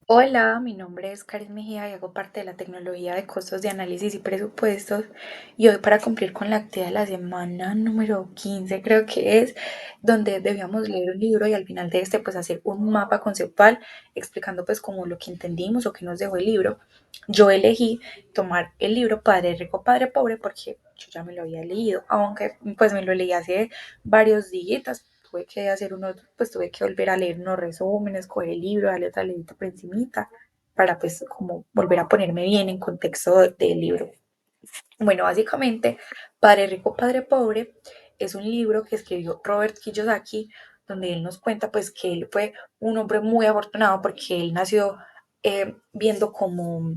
Hola, mi nombre es Karen Mejía y hago parte de la tecnología de costos de análisis y presupuestos. Y hoy para cumplir con la actividad de la semana número 15 creo que es, donde debíamos leer un libro y al final de este pues hacer un mapa conceptual explicando pues como lo que entendimos o que nos dejó el libro. Yo elegí tomar el libro Padre Rico, Padre Pobre porque yo ya me lo había leído, aunque pues me lo leí hace varios días. Tuve que hacer unos, pues tuve que volver a leer unos resúmenes, coger el libro, darle otra leída por encimita, para pues como volver a ponerme bien en contexto del libro. Bueno, básicamente, Padre Rico, Padre Pobre es un libro que escribió Robert Kiyosaki, donde él nos cuenta pues que él fue un hombre muy afortunado porque él nació viendo como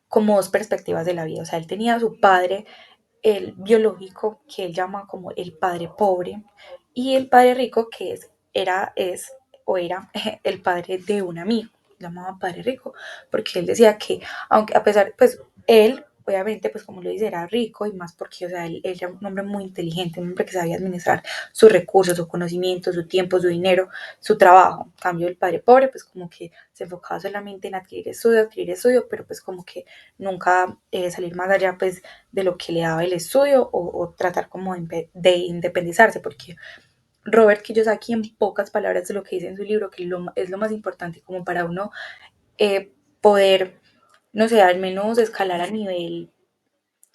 dos perspectivas de la vida. O sea, él tenía a su padre, el biológico, que él llama como el padre pobre, y el padre rico, que es o era el padre de un amigo, llamaba padre rico, porque él decía que, aunque a pesar, pues él, obviamente, pues como lo dice, era rico y más porque, o sea, él era un hombre muy inteligente, un hombre que sabía administrar sus recursos, su conocimiento, su tiempo, su dinero, su trabajo. En cambio, el padre pobre, pues como que se enfocaba solamente en adquirir estudio, pero pues como que nunca salir más allá, pues de lo que le daba el estudio o tratar como de independizarse, porque Robert Kiyosaki en pocas palabras de lo que dice en su libro, que es lo más importante como para uno poder, no sé, al menos escalar a nivel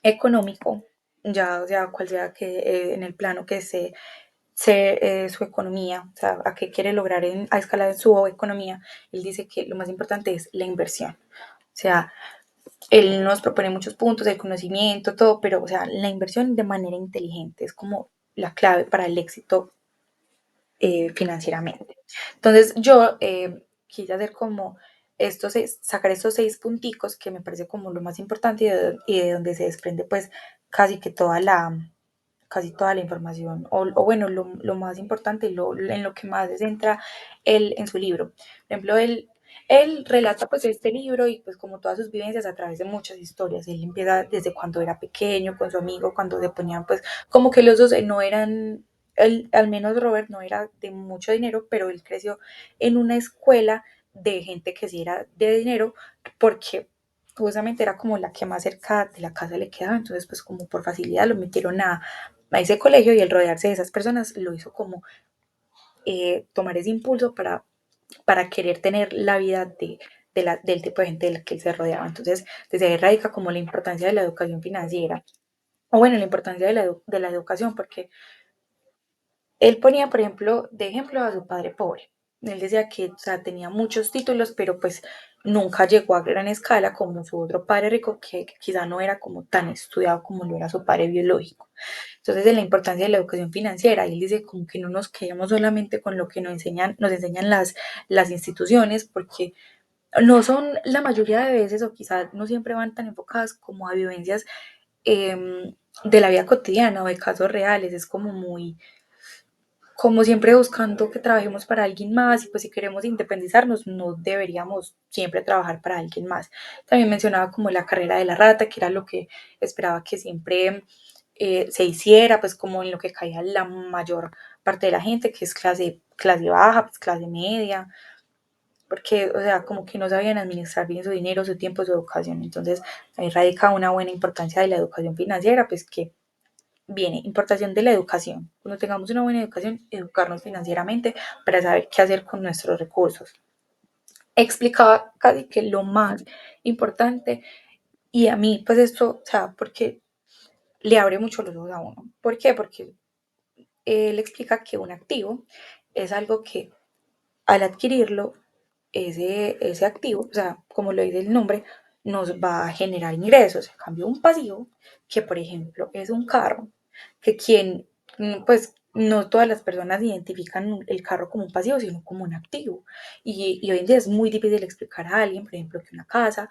económico, ya o sea, cual sea que en el plano que su economía, o sea, a qué quiere lograr a escalar en su economía, él dice que lo más importante es la inversión. O sea, él nos propone muchos puntos, el conocimiento, todo, pero, o sea, la inversión de manera inteligente es como la clave para el éxito financieramente. Entonces, yo quise hacer como sacar estos 6 punticos que me parece como lo más importante y de donde se desprende pues casi que casi toda la información, o bueno, lo más importante y en lo que más se centra él en su libro. Por ejemplo, él relata pues este libro y pues como todas sus vivencias a través de muchas historias. Él empieza desde cuando era pequeño con su amigo, cuando se ponían pues como que los dos no eran, al menos Robert no era de mucho dinero, pero él creció en una escuela de gente que sí era de dinero porque justamente era como la que más cerca de la casa le quedaba, entonces pues como por facilidad lo metieron a ese colegio y el rodearse de esas personas lo hizo como tomar ese impulso para querer tener la vida del tipo de gente del que él se rodeaba. Entonces, desde ahí radica como la importancia de la educación financiera, o bueno, la importancia de la educación, porque él ponía, por ejemplo, de ejemplo a su padre pobre. Él decía que, o sea, tenía muchos títulos, pero pues nunca llegó a gran escala como su otro padre rico, que quizá no era como tan estudiado como lo era su padre biológico. Entonces, de la importancia de la educación financiera, él dice como que no nos quedemos solamente con lo que nos enseñan las instituciones, porque no son la mayoría de veces, o quizás no siempre van tan enfocadas como a vivencias de la vida cotidiana o de casos reales. Es como muy, como siempre buscando que trabajemos para alguien más y pues si queremos independizarnos no deberíamos siempre trabajar para alguien más. También mencionaba como la carrera de la rata, que era lo que esperaba que siempre se hiciera, pues como en lo que caía la mayor parte de la gente, que es clase baja, pues clase media, porque, o sea, como que no sabían administrar bien su dinero, su tiempo, su educación. Entonces, ahí radica una buena importancia de la educación financiera, pues que viene importación de la educación. Cuando tengamos una buena educación, educarnos financieramente para saber qué hacer con nuestros recursos. Explicaba casi que lo más importante y a mí, pues esto, o sea, porque le abre mucho los ojos a uno. ¿Por qué? Porque él explica que un activo es algo que al adquirirlo, ese activo, o sea, como lo dice el nombre, nos va a generar ingresos. En cambio, un pasivo, que por ejemplo es un carro, que pues no todas las personas identifican el carro como un pasivo, sino como un activo. Y hoy en día es muy difícil explicar a alguien, por ejemplo, que una casa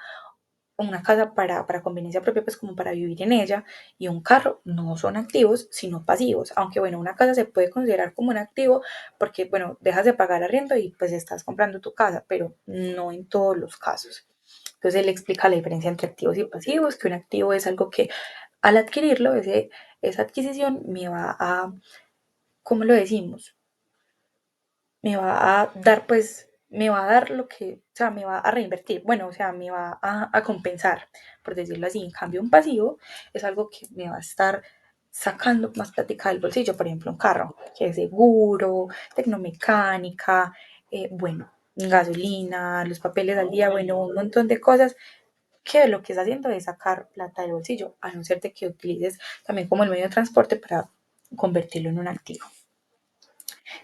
para conveniencia propia, pues como para vivir en ella, y un carro no son activos, sino pasivos. Aunque bueno, una casa se puede considerar como un activo porque, bueno, dejas de pagar arriendo y pues estás comprando tu casa, pero no en todos los casos. Entonces él explica la diferencia entre activos y pasivos, que un activo es algo que al adquirirlo, esa adquisición me va ¿cómo lo decimos? Me va a dar pues me va a dar lo que, o sea, me va a reinvertir, bueno, o sea, me va a compensar, por decirlo así. En cambio, un pasivo es algo que me va a estar sacando más plática del bolsillo, por ejemplo, un carro, que es seguro, tecnomecánica, bueno, gasolina, los papeles al día, bueno, un montón de cosas que lo que está haciendo es sacar plata del bolsillo, a no ser de que utilices también como el medio de transporte para convertirlo en un activo.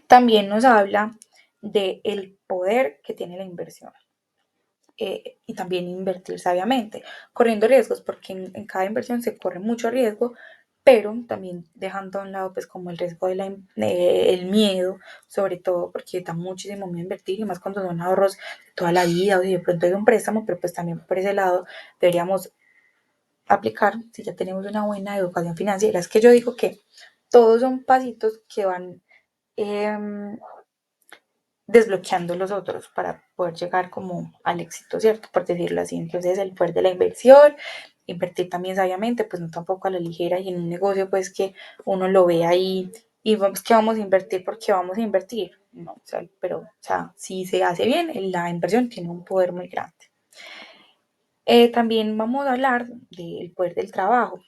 También nos habla de el poder que tiene la inversión, y también invertir sabiamente, corriendo riesgos, porque en cada inversión se corre mucho riesgo, pero también dejando a un lado pues como el riesgo el miedo, sobre todo porque da muchísimo miedo invertir y más cuando son ahorros de toda la vida o si de pronto hay un préstamo, pero pues también por ese lado deberíamos aplicar si ya tenemos una buena educación financiera. Es que yo digo que todos son pasitos que van eh, desbloqueando los otros para poder llegar como al éxito, ¿cierto? Por decirlo así. Entonces, el poder de la inversión, invertir también sabiamente, pues no tampoco a la ligera y en un negocio pues que uno lo ve ahí y vamos que vamos a invertir porque vamos a invertir. No, o sea, pero, o sea, si se hace bien, la inversión tiene un poder muy grande. También vamos a hablar del poder del trabajo,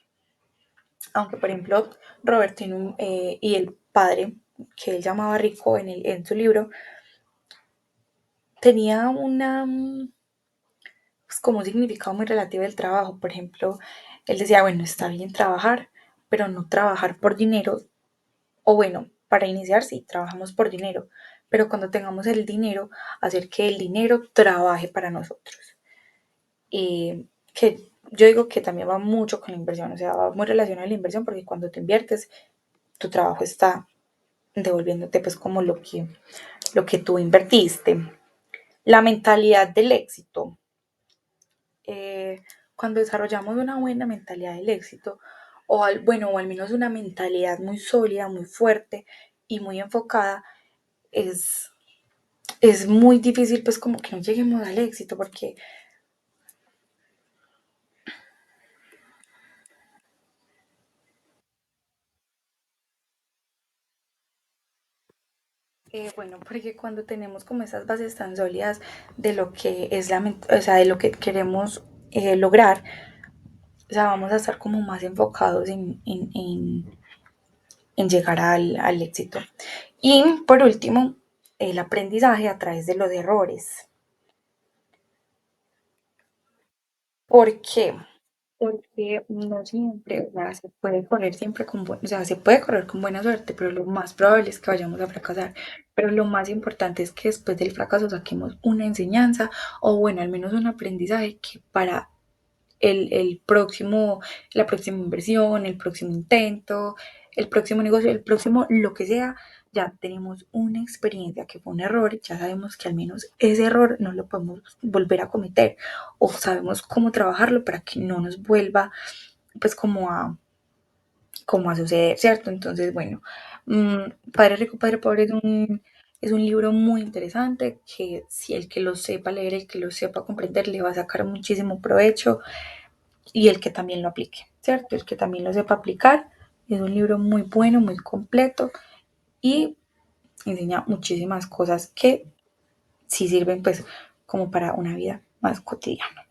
aunque por ejemplo Robert tiene y el padre que él llamaba Rico en su libro, tenía pues, como un significado muy relativo del trabajo. Por ejemplo, él decía, bueno, está bien trabajar, pero no trabajar por dinero, o bueno, para iniciar sí, trabajamos por dinero, pero cuando tengamos el dinero, hacer que el dinero trabaje para nosotros. Y que yo digo que también va mucho con la inversión, o sea, va muy relacionado a la inversión porque cuando te inviertes, tu trabajo está devolviéndote pues como lo que tú invertiste. La mentalidad del éxito. Cuando desarrollamos una buena mentalidad del éxito, bueno, o al menos una mentalidad muy sólida, muy fuerte y muy enfocada, es, es muy difícil pues como que no lleguemos al éxito porque, bueno, porque cuando tenemos como esas bases tan sólidas de lo que es o sea, de lo que queremos lograr, o sea, vamos a estar como más enfocados en llegar al éxito. Y por último, el aprendizaje a través de los errores. ¿Por qué? Porque no siempre, o sea, se puede correr siempre o sea, se puede correr con buena suerte, pero lo más probable es que vayamos a fracasar. Pero lo más importante es que después del fracaso saquemos una enseñanza o bueno, al menos un aprendizaje que para el próximo, la próxima inversión, el próximo intento, el próximo negocio, el próximo lo que sea, ya tenemos una experiencia que fue un error, ya sabemos que al menos ese error no lo podemos volver a cometer o sabemos cómo trabajarlo para que no nos vuelva pues como a suceder, ¿cierto? Entonces, bueno, Padre Rico, Padre Pobre es un libro muy interesante que si el que lo sepa leer, el que lo sepa comprender, le va a sacar muchísimo provecho y el que también lo aplique, ¿cierto? El que también lo sepa aplicar. Es un libro muy bueno, muy completo y enseña muchísimas cosas que sí sirven pues como para una vida más cotidiana.